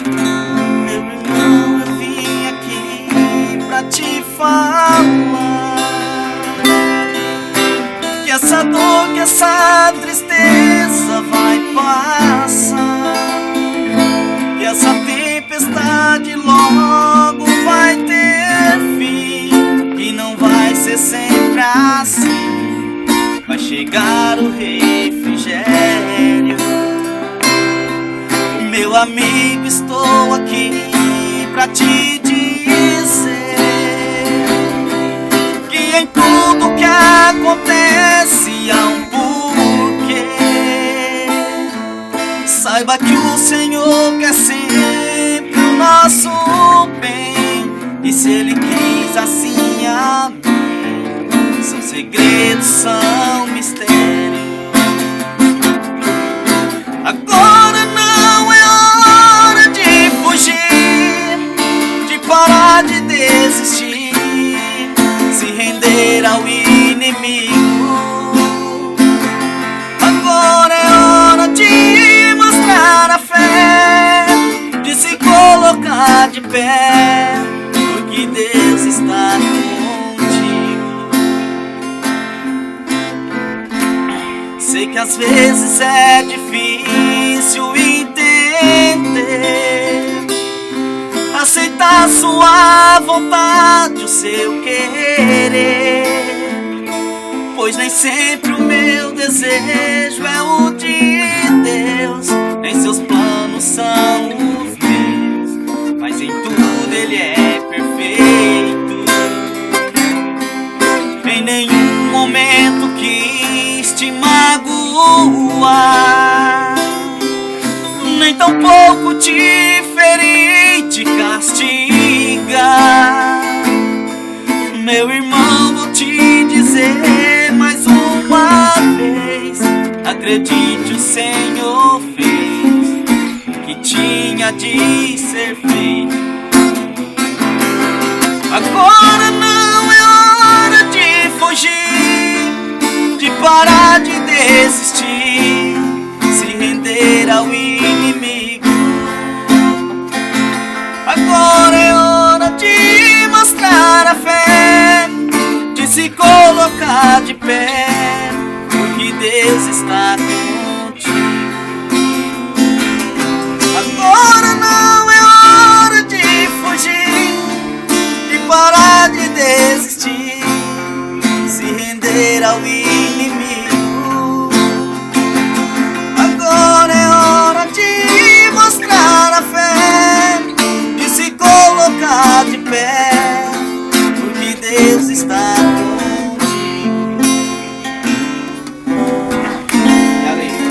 Meu irmão, eu vim aqui pra te falar que essa dor, que essa tristeza vai passar, que essa tempestade logo vai ter fim, que não vai ser sempre assim, vai chegar o refrigério. Meu amigo, estou aqui pra te dizer que em tudo que acontece há um porquê. Saiba que o Senhor quer sempre o nosso bem, e se Ele quis assim, amém. São segredos, são mistérios. Agora não é hora de fugir, de parar de desistir, se render ao inimigo. Agora é hora de mostrar a fé, de se colocar de pé, porque Deus está contigo. Sei que às vezes é difícil entender, aceitar sua vontade, o seu querer, pois nem sempre o meu desejo é o de Deus, nem seus planos são os meus, mas em tudo Ele é perfeito. Em nenhum momento quis te magoar, nem tampouco te ferir, te castigar. Meu irmão, vou te dizer mais uma vez, acredite, o Senhor fez o que tinha de ser feito. Agora não é hora de fugir, de parar de desistir, se render ao inimigo. Agora é hora de mostrar a fé, de se colocar de pé, porque Deus está contigo. Agora não é hora de fugir, de parar de desistir, se render ao inimigo. Agora é hora de mostrar a fé, de se colocar de pé, porque Deus está